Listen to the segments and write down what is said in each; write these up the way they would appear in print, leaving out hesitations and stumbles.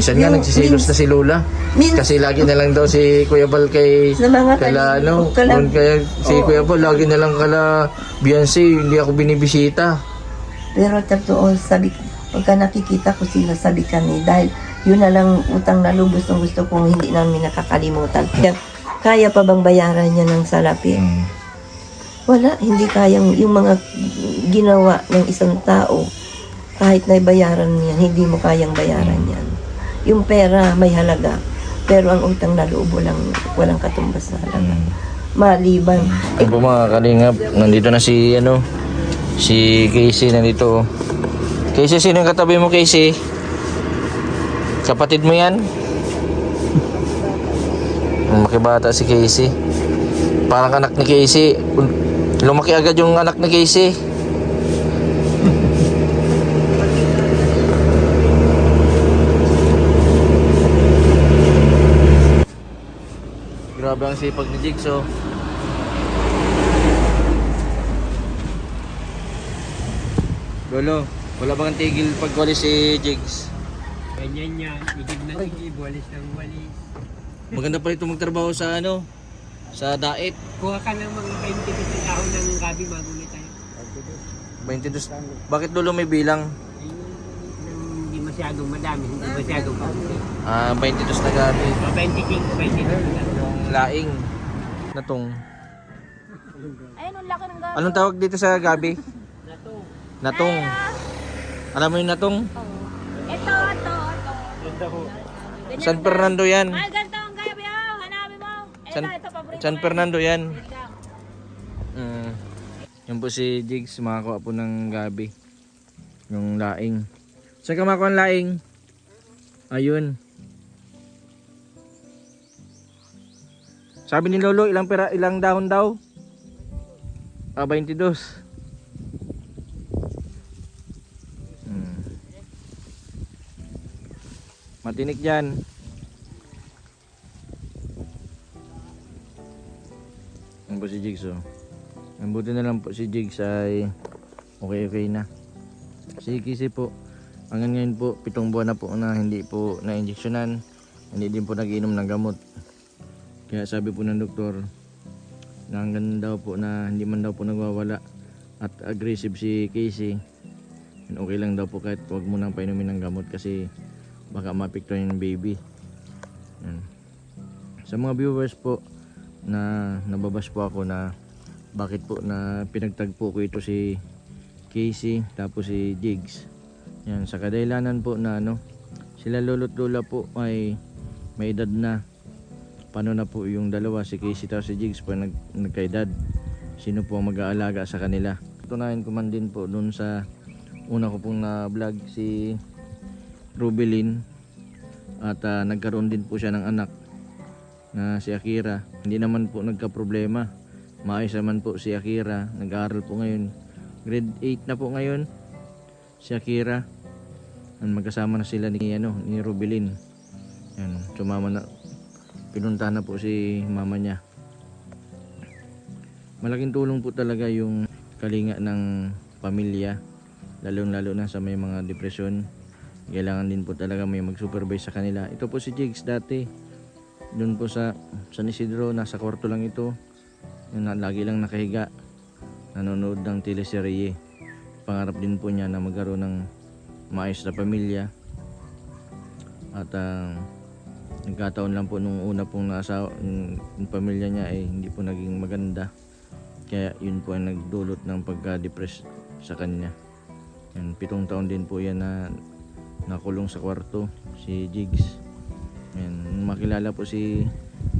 Minsan nga nagsisilos na si Lola. Kasi lagi na lang daw si Kuya Bal kay Sa mga kala ano, kalam- kaya si Oo. Kuya Bal lagi na lang kala Beyonce, hindi ako binibisita. Pero totoo, sabi ko, pagka nakikita ko sila, sabi kami, dahil yun na lang utang na loob, gusto kong hindi namin nakakalimutan. Kaya pa bang bayaran niya ng salapi? Wala, hindi kayang yung mga ginawa ng isang tao, kahit na bayaran niyan, hindi mo kayang bayaran yan. Yung pera may halaga, pero ang utang na loob walang katumbas na halaga. Maliban. Eh po mga kalingap, nandito na si ano, si Casey nandito. Casey, sino yung katabi mo, Casey? Kapatid mo yan? Makibata si Casey. Parang anak ni Casey. Lumaki agad yung anak ni Casey. Grabe ang sipag ni Jigsaw. Lolo, wala bang tigil pagwalis si Jigs? Ganyan yan, igib na igib, walis ng walis. Maganda pa ito magtrabaho sa ano, sa daet. Kuha ka ng mga 20 na tao ng gabi, magulit tayo. 22. Bakit lolo may bilang? Hindi masyadong madami, hindi masyadong kaunti. 22 na gabi. 25, 22 na. Laing. Natong. Ayun, ang laki ng gabi. Anong tawag dito sa gabi? Nato. Natong. Alam mo yung natong? Ito. Ganyan San Fernando yan. Ay, ganito ang gabi, oh. Hanapin mo. Ito, paborito San ko Fernando yan. yan. Yan po si Jigs, makakuha po ng gabi. Yung laing. Saan ka makakuha ng laing? Ayun. Sabi ni Lolo, ilang dahon daw? 22. Matinik dyan. Yan po si Jigs, oh. Ang buti na lang po si Jigs ay okay na. Si Kisi po, hanggang ngayon po 7 buwan na po na hindi po na-injeksyonan, hindi din po nag-inom ng gamot. Kaya sabi po ng doktor na hanggang daw po na hindi man daw po nagwawala at aggressive si Casey, okay lang daw po kahit huwag mo nang painumin ng gamot kasi baka mapiktuhan yung baby. Yan. Sa mga viewers po na nababash po ako na bakit po na pinagtagpo ko ito si Casey tapos si Jigs. Yan, sa kadahilanan po na ano, sila lolo't lola po ay may edad na. Paano na po yung dalawa, si Casey tapos si Jigs po nagkaedad? Sino po ang mag-aalaga sa kanila? Tunayan ko man din po dun sa una ko pong na vlog si Rubelin at nagkaroon din po siya ng anak na si Akira. Hindi naman po nagka-problema, maayos naman po si Akira. Nag-aaral po ngayon, grade 8 na po ngayon si Akira. Magkasama na sila ni Rubelin. Yan, sumama na, pinunta na po si mama niya. Malaking tulong po talaga yung kalinga ng pamilya, lalo na sa may mga depresyon. Kailangan din po talaga may mag-supervise sa kanila. Ito po si Jigs dati doon po sa San Isidro, nasa kwarto lang ito, lagi lang nakahiga, nanonood ng teleserye. Pangarap din po niya na magkaroon ng maayos na pamilya. At nagkataon lang po nung una pong nasa yung pamilya niya ay hindi po naging maganda, kaya yun po ay nagdulot ng pagka-depress sa kanya. Yan, 7 taon din po yan na nakulong sa kwarto si Jigs. Yan, makilala po si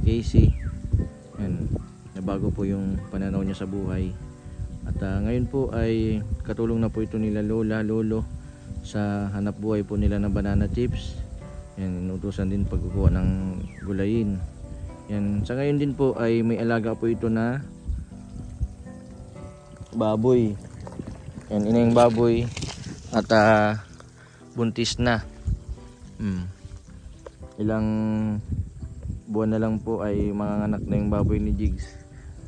Casey, yan, nabago po yung pananaw niya sa buhay. At ngayon po ay katulong na po ito nila lola, lolo sa hanap buhay po nila ng banana chips. Yan, inutusan din pagkukuha ng gulayin. Yan, sa ngayon din po ay may alaga po ito na baboy. Yan, ina yung baboy at buntis na. Ilang buwan na lang po ay manganganak na yung baboy ni Jigs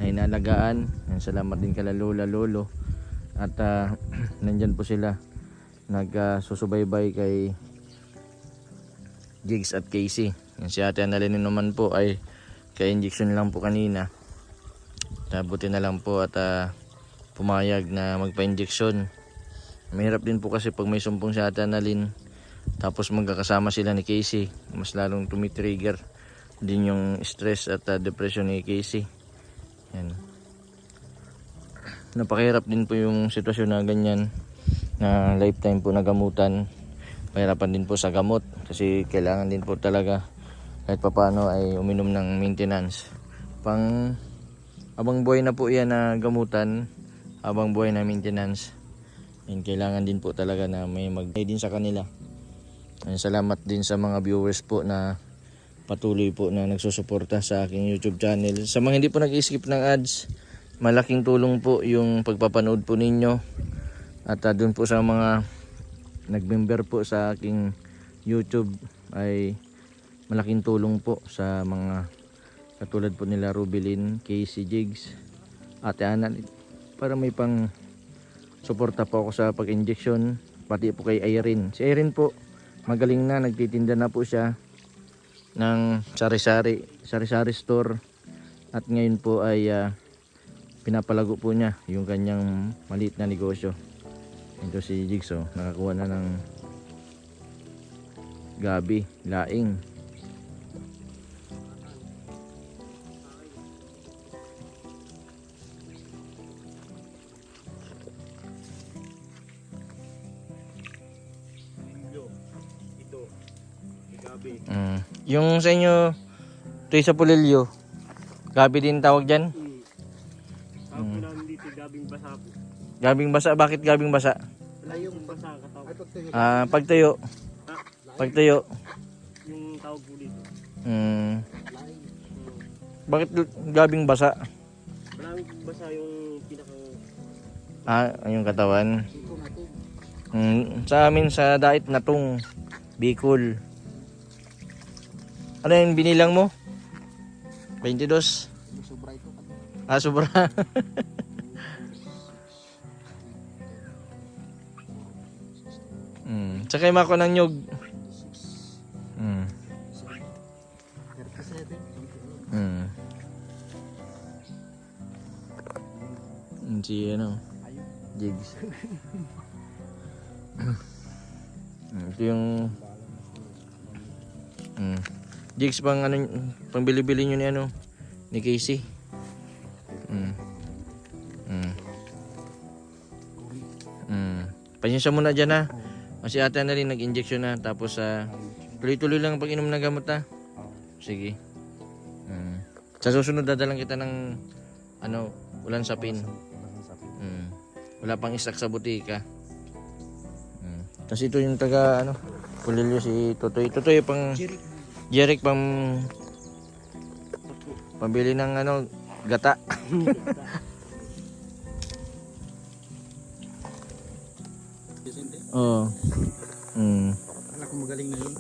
na inalagaan. Yan, salamat din kala lola, lolo. At nandyan po sila nagsusubaybay kay Jigs at Casey. Yung si Ate Annalyn naman po ay ka-injection lang po kanina. Buti na lang po at pumayag na magpa-injection. Mahirap din po kasi pag may sumpong si Ate Annalyn tapos magkakasama sila ni Casey, mas lalong tumitrigger din yung stress at depression ni Casey. Yan. Napakahirap din po yung sitwasyon na ganyan, na lifetime po na gamutan. Mahirapan din po sa gamot kasi kailangan din po talaga kahit papano ay uminom ng maintenance. Habang buhay na po yan na gamutan, habang buhay na maintenance. And kailangan din po talaga na may din sa kanila. And salamat din sa mga viewers po na patuloy po na nagsusuporta sa aking YouTube channel. Sa mga hindi po nag-skip ng ads, malaking tulong po yung pagpapanood po ninyo. At doon po sa mga nag-member po sa aking YouTube ay malaking tulong po sa mga katulad po nila Rubilin, Casey, Jigs, Ate Annalyn, para may pang suporta po ako sa pag-injection, pati po kay Irene. Si Irene po magaling na, nagtitinda na po siya ng sari-sari store at ngayon po ay pinapalago po niya yung kanyang maliit na negosyo. Ito si Jigsaw, nakakuha na ng gabi, laing. Yung sa inyo, ito sa Pulilyo, gabi din tawag dyan? Tawag ko namin dito, gabing basa po. Gabing basa, bakit gabing basa? Layong basa katawag. Pagtayo. Pagtayo. Yung tawag po dito. Bakit gabing basa? Maraming basa yung pinaka... Yung katawan. Sa amin sa dait natong Bicol. Ano yung binilang mo? 22? Sobra ito. Sobra. Tsaka yung ako ng nyog. 37. Si ano? Jigs. Ito yung Jigs pang ano, pang bili-bili nyo ni ano ni Casey. Pasensya muna dyan ha. Kasi Ate Annalyn nag-injection na. Tapos tuloy-tuloy lang pag inom ng gamot ha. Sige. Sa susunod dadalang kita ng ano, ulan sapin. Wala pang istak sa butika. Kasi ito yung taga ano, Pulilyo si Totoy. Totoy pang Jeric pambili ng ano, gata. Oo. Alam ko magaling na yun.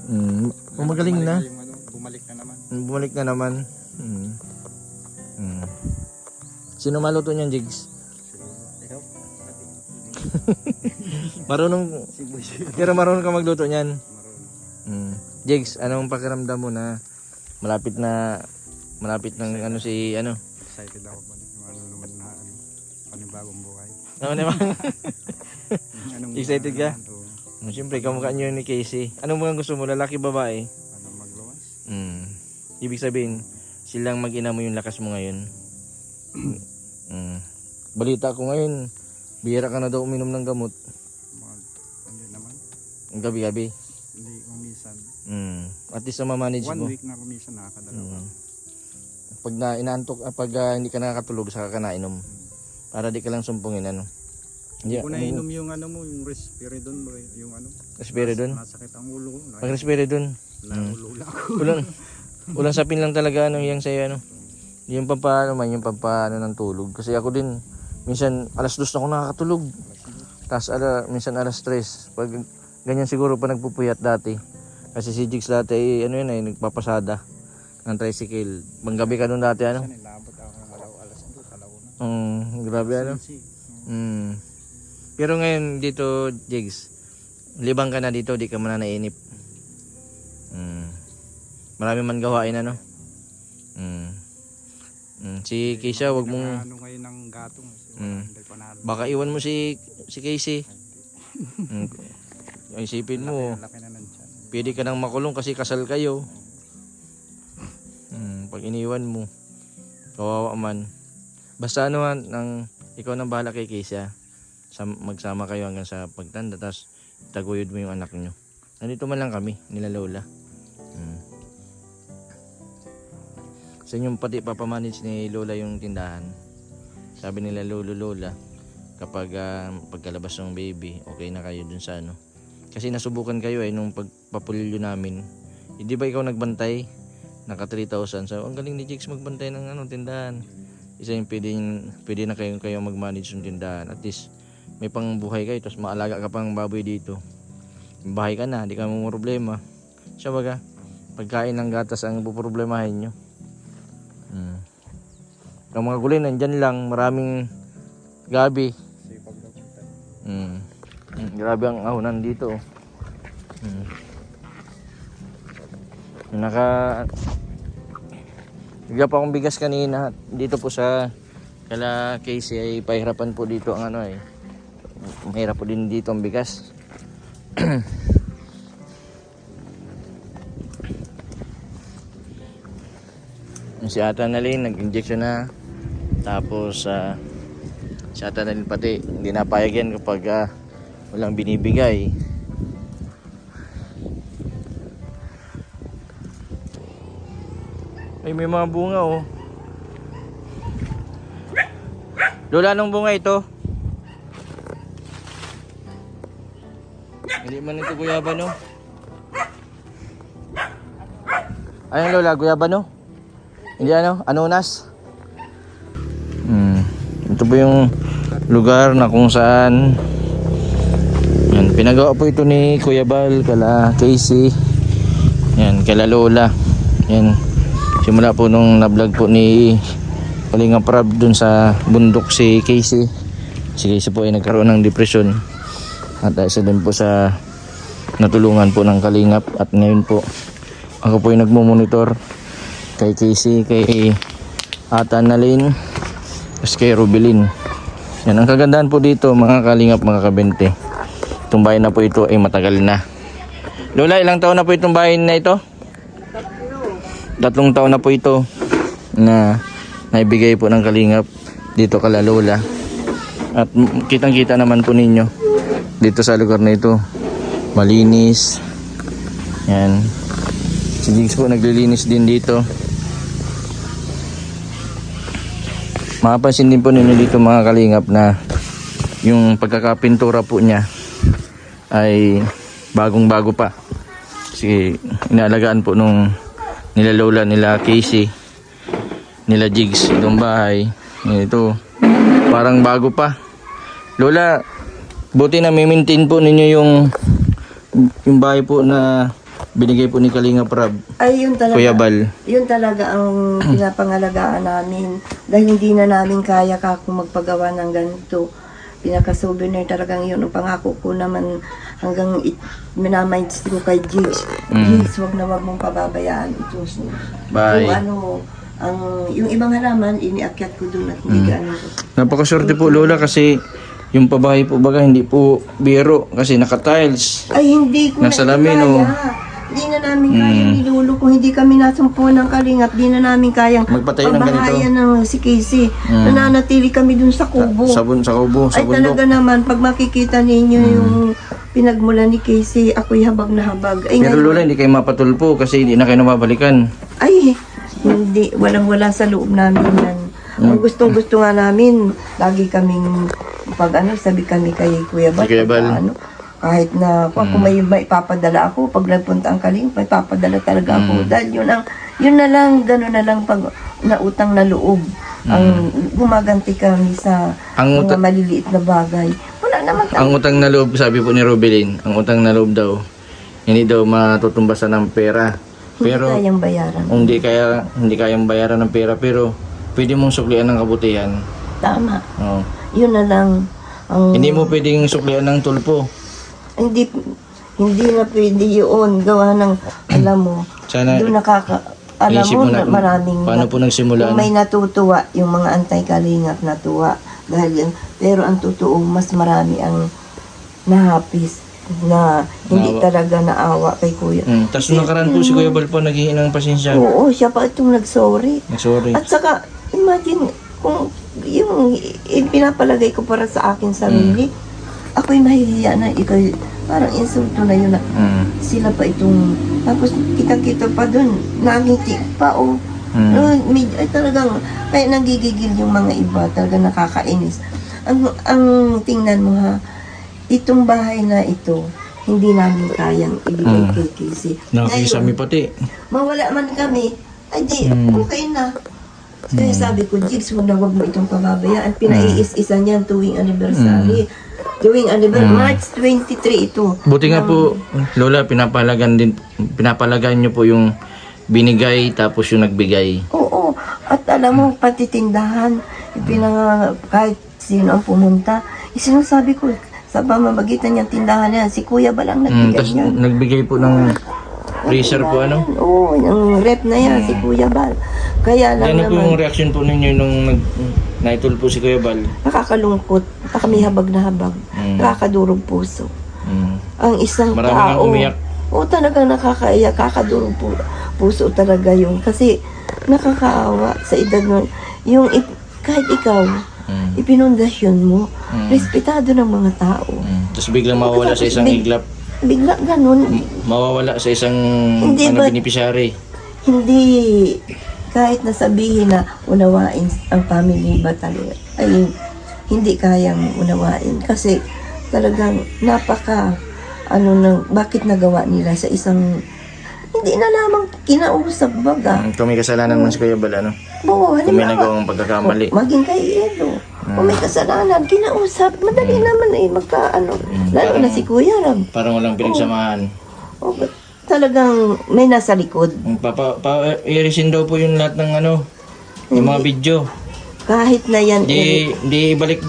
Magaling na. Yung ano, bumalik na naman. Bumalik na naman. Sino maluto niyan, Jigs? Ikaw? Marunong. Pero marunong ka magluto niyan. Marunong. Jigs, anong pakiramdam mo na malapit ng ano si ano? Excited ako balik. Yung ano naman na ano, panibagong buhay. Ano naman? Anong Excited ka? Ano, Siyempre, kamukha niyo ni Casey. Anong mga gusto mo? Lalaki, babae? ano magluwas? Ibig sabihin, silang mag-ina mo yung lakas mo ngayon. Balita ko ngayon, bihira ka na daw uminom ng gamot. Hindi naman. Gabi-gabi. Hindi kumisan. At least na ma-manage 1 mo. week na kumisan, nakakadalawa. Pag inaantok, pag hindi ka nakakatulog, saka ka nainom. Para di ka lang sumpungin, ano. Hindi ko nainom yung ano mo, yung Risperidon, yung ano. Risperidon? Masakit ang ulo ko. Pag Risperidon. Nahulula ako. Ulang sapin lang talaga ano yang sa'yo ano. Yung pampaano man, yung pampaano ng tulog. Kasi ako din, minsan alas 2 na ako nakakatulog. Tapos minsan alas 3. Pag ganyan siguro pa nagpupuyat dati. Kasi si Jigs dati ano yun ay nagpapasada ng tricycle. Panggabi ka doon dati ano. Nilabot ako ng alas 2, alauna. Grabe ano. Pero ngayon dito, Jigs, libang ka na dito, di ka man na nainip. Marami man gawain ano. Si Keisha, wag mong Ano ngayon ng gatong. Hindi pa na. baka iwan mo si Casey. Isipin mo, Laki na ng tiyan. pwede ka nang makulong kasi kasal kayo. Pag iniwan mo, kawawa man. Basta ano nang ikaw nang bahala kay Keisha. Magsama kayo hanggang sa pagtanda, tapos taguyod mo yung anak nyo. Nandito man lang kami, nila Lola. Sa inyong pati papamanage ni Lola yung tindahan. Sabi nila Lola, kapag pagkalabas ng baby, okay na kayo dun sa ano. Kasi nasubukan kayo nung pagpapulyo namin. Hindi ba ikaw nagbantay? Naka 3,000. So, ang galing ni Jigs magbantay ng tindahan. Isa yung pwede na kayo mag-manage ng tindahan. At least, may pangbuhay kayo. Tapos maalaga ka pang baboy dito. Bahay ka na, hindi ka mo problema. Siya baga, pagkain ng gatas ang puproblemahin nyo. Ang mga gulay nandyan lang, maraming gabi. Sipag daw punta. Grabe ang ahonan dito. Bigla pa akong bigas kanina. Dito po sa kala Casey ay pahirapan po dito ang mahirap po din dito ang bigas. Si Ata Nalin nag-injection na. Tapos si Ata Nalin pati hindi napayag yan kapag walang binibigay. Ay, may mga bunga oh. Lola, anong bunga ito? Hindi man ito guyabano. Ayun Lola, guyabano? Hindi anunas. Ito po yung lugar na kung saan yan, pinagawa po ito ni Kuya Bal, kala Casey. Yan, kala Lola. Yan. Simula po nung na-vlog po ni Kalingap Rab dun sa bundok si Casey. Si Casey po ay nagkaroon ng depression. At isa din po sa natulungan po ng Kalingap. At ngayon po, ako po ay nagmumonitor kay Casey, kay Ata Nalin, tapos kay Rubilin. Yan, ang kagandahan po dito mga Kalingap, mga kabente. Itong bahay na po ito ay matagal na. Lola, ilang taon na po itong bahay na ito? 3 taon na po ito na naibigay po ng Kalingap dito kala Lola. At kitang kita naman po ninyo dito sa lugar na ito, malinis. Yan, si Jigs po naglilinis din dito. Mapapansin din po ninyo dito mga Kalingap na yung pagkakapintura po niya ay bagong bago pa. Kasi inaalagaan po nung nila Lola, nila Casey, nila Jigs itong bahay. Ito parang bago pa. Lola, buti na may-maintain po ninyo yung bahay po na binigay po ni Kalingap Rab, Ay, yun talaga. Kuya Bal. Yun talaga ang pinapangalagaan namin. Dahil hindi na namin kaya kung magpagawa ng ganito. Pinaka-souvenir talagang yun. Ang pangako ko naman hanggang minamind ko kay Jigs. Jigs, wag mong pababayaan ito. Bye. Yung ibang halaman, iniakyat ko doon at hindi gaano ko. Napakaswerte po Lola kasi yung pabahay po baga hindi po biro kasi naka-tiles. Ay, hindi ko Nasalamin, na oh. kaya. Hindi na namin kaya ni Lolo. Kung hindi kami nasumpo ng Kalingap, di na namin kayang Magpatayo ng ganito. pagbahayan ng si Casey. Nananatili kami dun sa kubo. Sa kubo, sa Ay talaga bundok. naman, pag makikita ninyo yung pinagmula ni Casey, ako'y habag na habag. Ay, Pero ngayon- Lola, hindi kayo mapatulpo kasi hindi na kayo nababalikan. Ay, hindi. Walang-wala sa loob namin yan. Ang gustong-gusto nga namin, lagi kaming, sabi kami kay Kuya Bal. Kuya Bal. Kahit na kung may ipapadala ako, pag nagpunta ang Kaling, may papadala talaga ako. Dahil yun na lang, gano'n na lang pag nautang na loob. Ang gumaganti kami sa Ang mga maliliit na bagay. Wala naman Ang utang na loob, sabi po ni Robelin, ang utang na loob daw, hindi daw matutumbasan ng pera. Pero hindi kayang bayaran. hindi kayang bayaran ng pera, pero pwede mong suklian ng kabutihan. Tama. Oo. Yun na lang. Hindi mo pwedeng suklian ng tulpo. Hindi na pwede yun. Gawa ng, alam mo, Sana Doon alam iisip mo, mo na kung maraming paano po nagsimula, kung may natutuwa, yung mga anti-kalingap natuwa. Dahil yan, pero ang totoo, mas marami ang nahapis na hindi Naawa. talaga naawa kay Kuya. Tapos nung nakaraan po si Kuya Bal po naghihingi ng pasensya. Oo, siya pa itong nag-sorry. Sorry. At saka, imagine, kung yung pinapalagay ko para sa akin sarili, ako'y mahihiya na, ikaw, parang insulto na yun na sila pa itong, tapos kita-kita pa dun, nangiti pa, oh. Ay, talagang, kaya nagigigil yung mga iba, talagang nakakainis. Ang tingnan mo ha, itong bahay na ito, hindi namin kayang ibigay kay Casey. Nakakisami pati. Mawala man kami, ay di, okay na. Kaya sabi ko, Jigs, huwag mo itong pababayaan. Pinaiis-isa niyan tuwing anniversary. Tuwing anniversary, March 23 ito. Buti nga po, Lola, pinapalagan niyo po yung binigay tapos yung nagbigay. Oo, at alam mo, pati tindahan, kahit sino ang pumunta, sinasabi ko, sa pamamagitan niyang tindahan niya, si Kuya Balang nagbigay Tapos niya. nagbigay po ng freezer po ano. Oo, yung rep na yan, si Kuya Bal. Kaya lang Ano po yung naman, reaction po ninyo nung naitol po si Kuya Bal? nakakalungkot, kami habag na habag, nakakadurog puso. Ang isang Marami tao, nang umiyak. oo, talagang nakakaiyak, kakadurog puso talaga yun. Kasi nakakaawa sa edad nun. Kahit ikaw, ipinundasyon mo, respetado ng mga tao. Tapos biglang mawawala sa isang iglap. Bigla ganun, Mawawala sa isang Hindi ba- beneficiary. hindi, kahit nasabihin na unawain ang family batalyon, ay hindi kayang unawain. Kasi talagang bakit nagawa nila sa isang, hindi na lamang kinausap baga. Kung may kasalanan man si Kuya Bal, ano? Oo, Kung may halimbawa, nagawang pagkakamali. maging kay Edo. Kung may kasalanan, kinausap. Madali naman lalo na si Kuya Rab. Parang walang pinagsamahan. O, talagang may nasa likod. I-resin daw po yung lahat ng yung mga video. Kahit na yan, Di ibalik.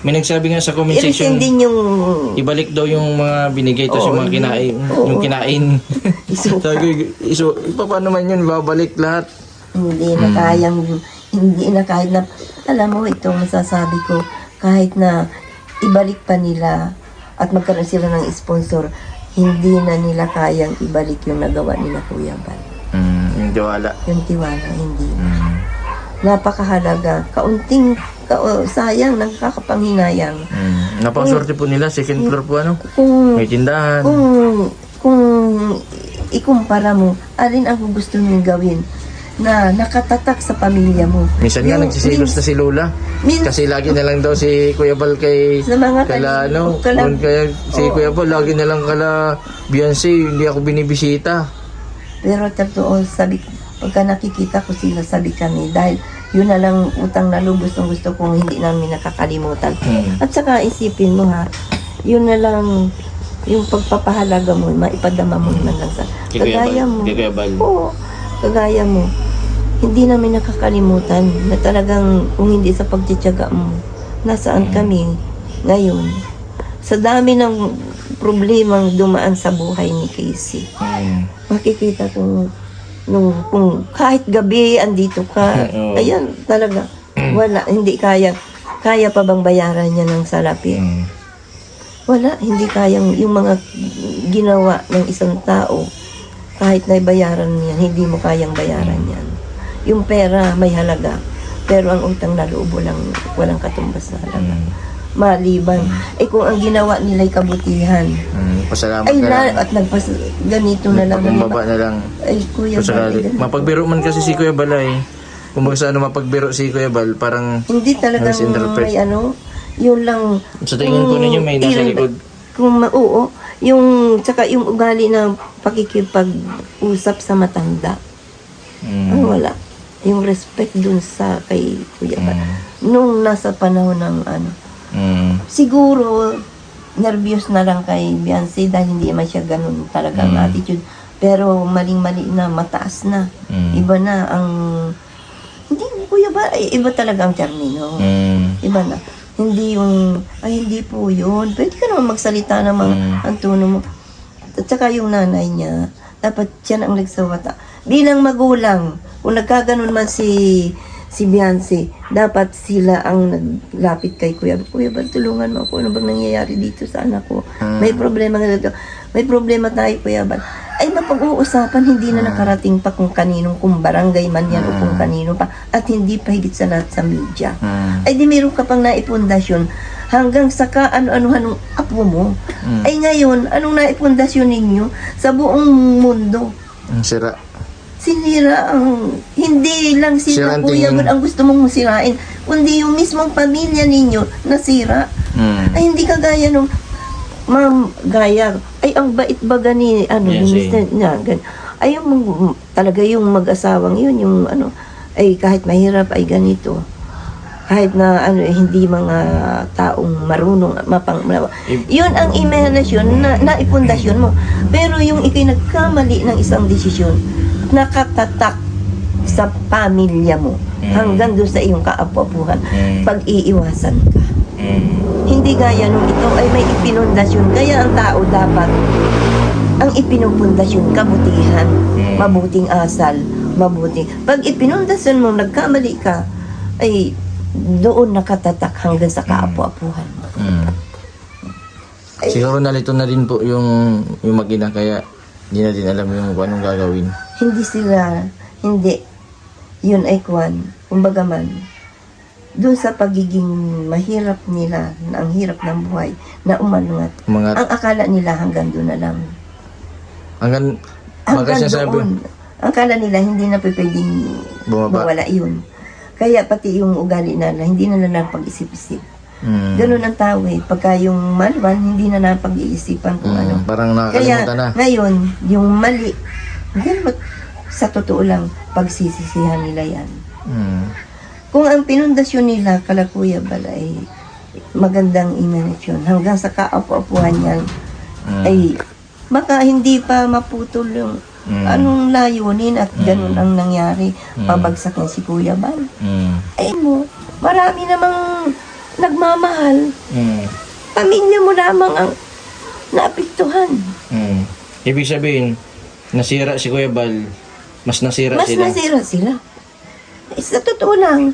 May nagsabi nga sa comment i-resin section, din yung ibalik daw yung mga binigay tapos yung mga kinain. Yung kinain. isuka. Sabi ko, paano man yun, babalik lahat. Hindi na kayang, hindi na kahit na, alam mo, ito masasabi ko, kahit na ibalik pa nila at magkaroon sila ng sponsor, hindi na nila kayang ibalik yung nagawa nila Kuya Bal. Yung tiwala. Yung tiwala, hindi. Napakahalaga. Sayang, nakakapanghinayang. Napakaswerte po nila, second floor po Kung, may tindahan. kung ikumpara mo, alin ang gusto mong gawin na nakatatak sa pamilya mo. Minsan nga nagsisilos na si Lola. Kasi lagi na lang daw si Kuya Bal Sa mga kaya si Kuya Bal lagi na lang kala Beyonce, hindi ako binibisita. Pero totoo, pagka nakikita ko sila, sabi kami, dahil yun na lang utang na lubos ng gusto kong hindi namin nakakalimutan. At saka isipin mo ha, yun na lang yung pagpapahalaga mo, maipadama mo naman lang sa kagaya mo. Kay Kuya Bal. Oo, kagaya mo. Hindi namin nakakalimutan na talagang kung hindi sa pagtitiyaga mo, nasaan kami ngayon. Sa dami ng problemang dumaan sa buhay ni Casey, makikita kung kahit gabi andito ka, ayan talaga, wala, hindi kaya pa bang bayaran niya ng salapi? Wala, hindi kayang yung mga ginawa ng isang tao, kahit na bayaran niyan, hindi mo kayang bayaran yan. Yung pera may halaga, pero ang utang na loob walang katumbas na halaga. Maliban, kung ang ginawa nila'y kabutihan, Pasalamat ay na lang. at ganito na lang. Pakumbaba na lang. Ay, Kuya Bal, Mapagbiro man kasi si Kuya Bal ay. Kung sa mapagbiro si Kuya Bal, parang hindi talagang misinterpret. may yun lang. Sa tingin po ninyo may nasa likod. Oo, tsaka yung ugali na pakikipag-usap sa matanda. Wala. Yung respect dun sa kay Kuya Bal. Nung nasa panahon ng siguro, nervyos na lang kay Beyonce dahil hindi man siya ganun talagang attitude. Pero maling-mali na, mataas na. Iba na ang... Hindi, Kuya Bal, iba talaga ang termino. Iba na. Hindi yung, hindi po yun. Pwede ka naman magsalita ng mga ang tono mo. At saka yung nanay niya, dapat siya na ang nagsawata. bilang magulang, kung nagkaganon man si Beyonce, dapat sila ang naglapit kay Kuya. Kuya, ba tulungan mo ako? Ano bang nangyayari dito sa anak ko? May problema nga dito. May problema tayo, Kuya Bal. Ay mapag-uusapan, hindi na nakarating pa kung kaninong, kung barangay man yan o kung kanino pa, at hindi pa higit sa lahat sa media. Ay di meron ka pang naipundasyon hanggang sa ano-ano-anong apo mo. Ay ngayon, anong naipundasyon ninyo sa buong mundo? Ang sira. Sinira ang, hindi lang Sira sila ang Kuya tingin. Bal ang gusto mong sirain, kundi yung mismong pamilya ninyo nasira. Ay hindi kagaya nung Ma'am Gaya, ay ang bait ba gani Yes, ni Mr. niya, ay yung talaga yung mag-asawang yun, yung ay kahit mahirap ay ganito. Kahit na hindi mga taong marunong yun ang imahinasyon na ipundasyon mo. Pero yung ikay nagkamali ng isang desisyon, nakatatak sa pamilya mo hanggang doon sa iyong kaapu-apuhan, pag-iiwasan ka. Hindi gaya nung ito ay may ipinundasyon. Kaya ang tao dapat, ang ipinupundasyon, kabutihan, mabuting asal, mabuting. Pag ipinundasyon mo, nagkamali ka, ay doon nakatatak hanggang sa kaapu-apuhan. Siguro nalito na din po yung mag-ina, kaya hindi na din alam yung kung anong gagawin. Hindi sila, hindi. Yun ay kwan. Kumbaga man, doon sa pagiging mahirap nila, na ang hirap ng buhay, na umanungat. Ang akala nila hanggang doon na lang. Hanggang Doon. Ang akala nila hindi na pwedeng Bumaba. mawala yun. Kaya pati yung ugali nila, hindi na nila pag-isip-isip. Ganun ang tao eh. Pagka yung malwan, hindi na napag-iisipan kung ano. Parang Kaya nakakalimutan na. ngayon, yung mali, sa totoo lang, pagsisisihan nila yan. Kung ang pinundasyon nila, kala Kuya Bal, ay magandang imanasyon, hanggang sa kaapu-apuhan yan, ay baka hindi pa maputol yung anong layunin at ganun ang nangyari. Pabagsak na si Kuya Bal. Ay mo, marami namang nagmamahal. Pamilya mo lamang ang naapektuhan. Ibig sabihin, nasira si Kuya Bal, mas nasira Mas sila. nasira sila. Sa totoo lang,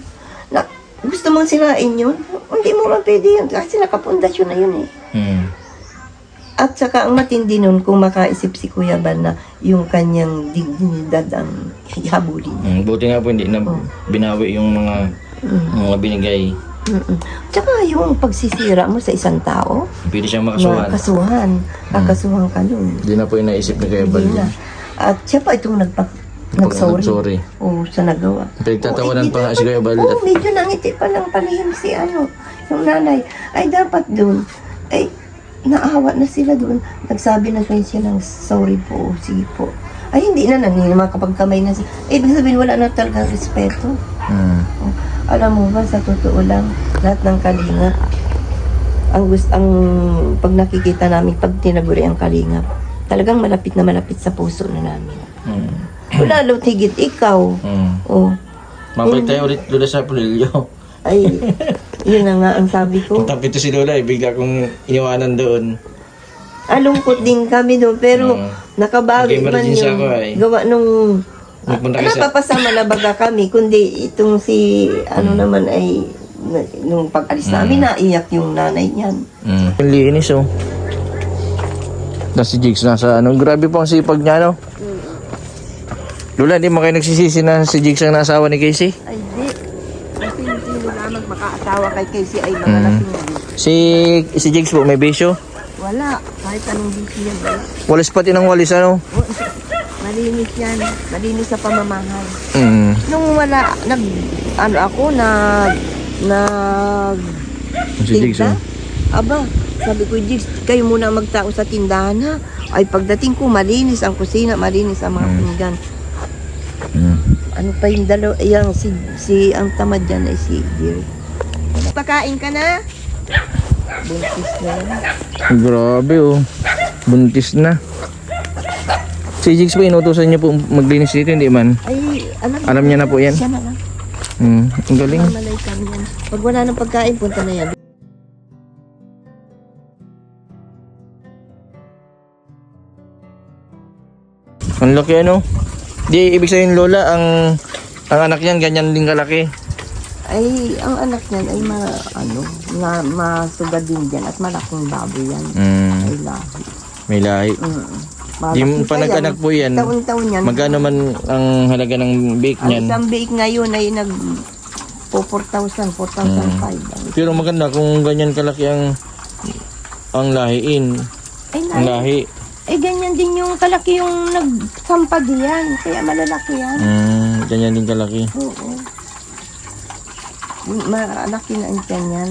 na gusto mong sirain yun, hindi mo man pwede yun kasi nakapundasyon na yun eh. At saka ang matindi nun kung makaisip si Kuya Bal na yung kanyang dignidad ang habulin. Buti nga po hindi na binawi yung mga binigay. Tsaka yung pagsisira mo sa isang tao, Pwede siyang makasuhan. kakasuhan ka nun. Hindi na po yung naisip ni Kuya Bal. Hindi na. At siya pa itong nagsorry. Nagsorry. Oo, sa nagawa. Pinagtatawanan pa nga si Kuya Bal. Oo, medyo nangiti pa lang palihim si yung nanay. Ay, dapat doon. Ay, naawa na sila doon. Nagsabi na siya ng sorry po, sige po. Ay, hindi na makapagkamay na siya. Eh, ibig sabihin, wala na talagang respeto. Oh, alam mo ba, sa totoo lang, lahat ng kalingap, ang pag nakikita namin, pag tinaguri ang kalingap, talagang malapit na malapit sa puso na namin. Lalo tigit ikaw. Oh. Mabalik tayo ulit doon sa Pulilyo. Ay, yun na nga ang sabi ko. Punta pito si Lola, bigla kong iniwanan doon. Alungkot din kami doon, pero nakabawi man Nag-emergency yung ako eh. gawa nung Nagpunta kasi napapasama na baga kami, kundi itong si naman ay nung pag-alis namin, naiyak yung nanay niyan. Ang linis oh. Na si Jigs nasa grabe po ang sipag niya no. Lola, di mo kayo nagsisisi na si Jigs ang nasawa ni Casey? Ay, di. Kasi hindi lamang makaasawa kay Casey ay mga lasing. Si Jigs po may bisyo? Wala. Kahit anong busy yan. Walis pati ng walis ano? Malinis yan. Malinis sa pamamahal. Mm. Nung wala, Si Jigs oh. Aba, sabi ko, Jigs, kayo muna magtao sa tindahan ha. Ay pagdating ko, malinis ang kusina, malinis ang mga pinggan. Ano pa yung dalawa, si ang tamad dyan ay si Dear. Pakain ka na? Buntis na yan. Grabe oh. Buntis na. Si Jigs po, inutusan niya po maglinis dito, hindi man. Ay, Alam niya na po yan. Siya na lang. Ang galing. Mamalay kami yan. Pag wala ng pagkain, punta na yan. Ang laki ano? Di ibig sabihin lola, ang anak niyan ganyan din kalaki. Ay, ang anak niyan ay masugad din dyan at malaking baboy yan. Ay lahi. May lahi. Di Malaki pa nag-anak po yan. Taon-taon yan. Magkano man ang halaga ng bake Ang niyan? isang biik ngayon ay po 4,000, 4,500. Pero maganda kung ganyan kalaki ang lahiin. Ay, Ang lahi. eh, ganyan din yung kalaki yung nagsampad yan. Kaya malalaki yan. Ganyan din kalaki. Oo. Malaki na ang tiyan yan.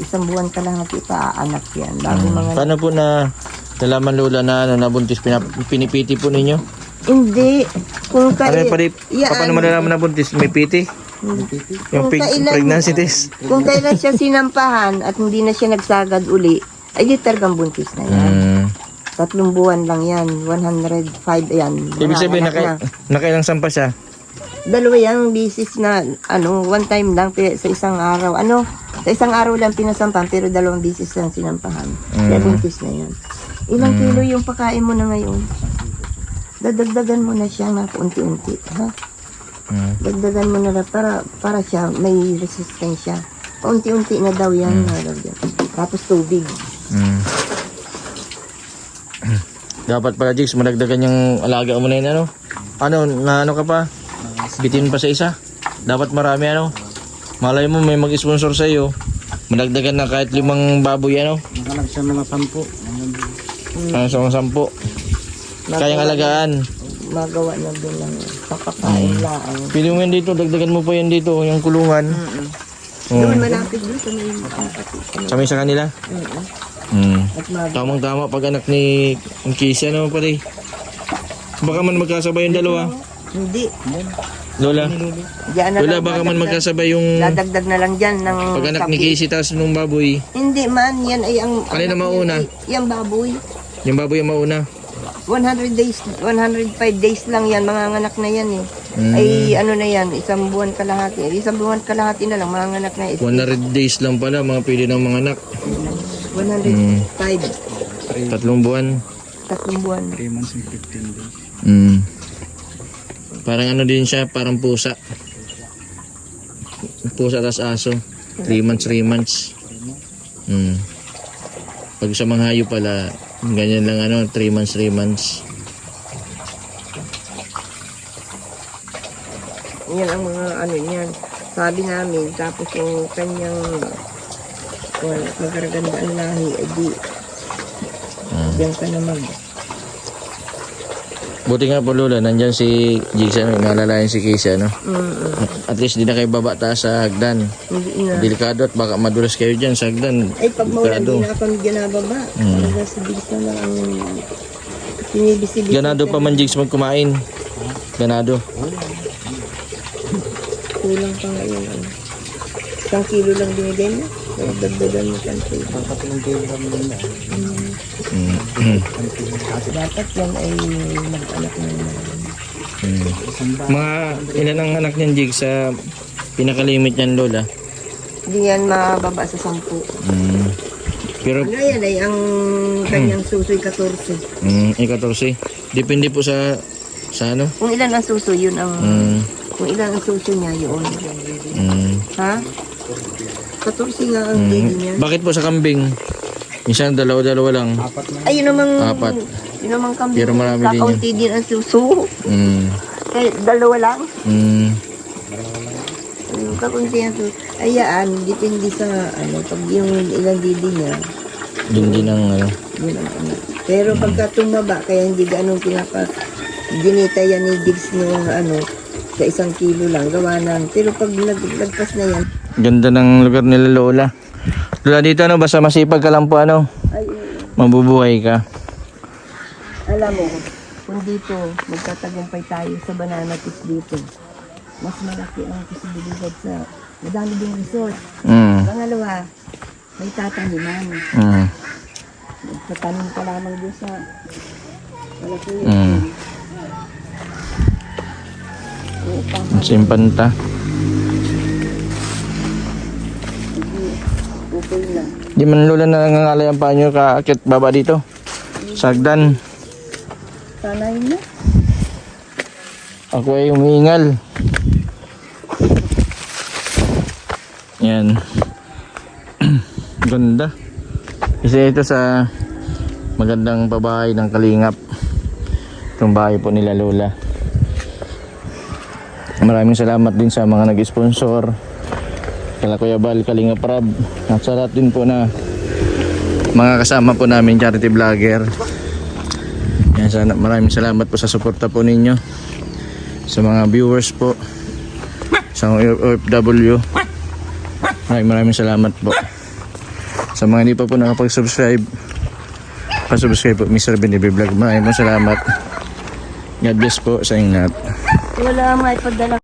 Isang buwan ka lang pa anak yan. Bago mga... Paano po nalaman lola na nabuntis, pinipiti po ninyo? Hindi. Kung Ano paano malalaman na buntis? May piti? Yung pregnancy test? Kung kailan siya sinampahan at hindi na siya nagsagad uli, ay di talagang buntis na yan. 3 buwan lang yan. 105 yan. Ibig sabihin, Anak na. nakailang sampa siya? 2 yung bisis na, one time lang sa isang araw. Sa isang araw lang pinasampahan, pero 2 bisis lang sinampahan. Kaya buntis na yan. Ilang kilo yung pakain mo na ngayon? Dadagdagan mo na siya na unti-unti. Ha? Dagdagan mo na para siya may resistensya. Unti-unti na daw yan. Tapos tubig. Dapat pala, Jigs, madagdagan yung alaga mo na yun, ano ka pa? Bitin pa sa isa. Dapat marami, Malay mo may mag-sponsor sa iyo. Madagdagan na kahit 5 baboy, Nakalag siya mga 10. Sa 10. Kayang alagaan. Magawa na din lang sa kakain lang. Pili mo yan dito, dagdagan mo pa yan dito, yung kulungan. Doon malapit doon sa may Samay sa kanila? Tamang-tama pag anak ni Kisa naman pala. Baka man magkasabay yung dalawa. Hindi. Lola, Diyan na Lola, lang baka man magkasabay yung dadagdag na lang dyan ng pag anak ni sabi. Casey tapos nung baboy. Hindi man, yan ay ang... Alin na mauna? Yung baboy. Yung baboy ang mauna. 100 days, 105 days lang yan, mga anak na yan eh. Ay na yan, 1 buwan kalahati. 1 buwan kalahati na lang, mga anak na yan. 100 days lang pala mga pili ng mga anak. 105, 3 buwan. 3 buwan. 3 months and 15 days. Parang din siya, parang pusa. Pusa tas aso. 3 months. Pag sa mga hayop pala, ganyan lang 3 months. Yan ang mga yan. Sabi namin, tapos yung kanyang magkaraganda ang lahi, di diyan ka na Buti nga po Lola, nandyan si Jigs, nalalayan si Casey, At least di na kayo baba taas sa hagdan. Hindi na. Delikado at baka madulas kayo dyan sa hagdan. Ay, pag maulan, Delikado. di na kami dyan nababa. Talaga si Bigs na lang ang sinibisibis. Ganado pa man Jigs magkumain. Ganado. Kulang pa ngayon. 1 kilo lang binigay mo. Kaya dagdagan mo 1 kilo. Dapat yan ay mag-anak na Mga ilan ang anak niyan Jigs sa pinakalimit niyan Lola? Hindi yan mababa sa 10. Pero Ngayon ay ang kanyang susoy 14. 14. Depende po sa ano? Kung ilan ang suso, yun ang... Kung ilan ang suso niya, yun. Ha? 14 nga ang baby niya. Bakit po sa kambing? Minsan dalawa lang. Ay, yun namang... 4. Yun namang kami. Pero marami din yun. Kakaunti din ang suso. Kaya 2 lang. Kakunti ang suso. Ayaan, depende sa pag yung ilang didi niya. Yun din ang Yun ang Pero pagka tumaba, kaya hindi ganun dinita yan ni Diggs nung sa 1 kilo lang, gawa ng. Pero pag nagpas na yan, Ganda ng lugar nila Lola. Lola dito basta masipag ka lang po ay, mabubuhay ka. alam mo, kung dito, magtatagumpay tayo sa banana trees dito, mas malaki ang posibilidad sa, madami ding resort. Pangalawa, may tataniman. Magtatanim ka lamang doon sa malaki. Simpanta. Okay na. Di man Lola nangangalay ang panyo kaakit baba dito. Sagdan. Sanay na. Ako ay umiingal. Yan. Ganda. Isa ito sa magandang pabahay ng Kalingap. Itong bahay po nila Lola. Maraming salamat din sa mga nag-sponsor. Kala Kuya Bal, Kalingap Rab. At sa lahat din po na mga kasama po namin charity vlogger. Yan, sana maraming salamat po sa suporta po ninyo. Sa mga viewers po. Sa OFW. Maraming salamat po. Sa mga hindi pa po nakapag-subscribe, pa-subscribe po Mr. Binibi Vlog. Maraming salamat. God bless po sa inyo lahat. Wala may padala.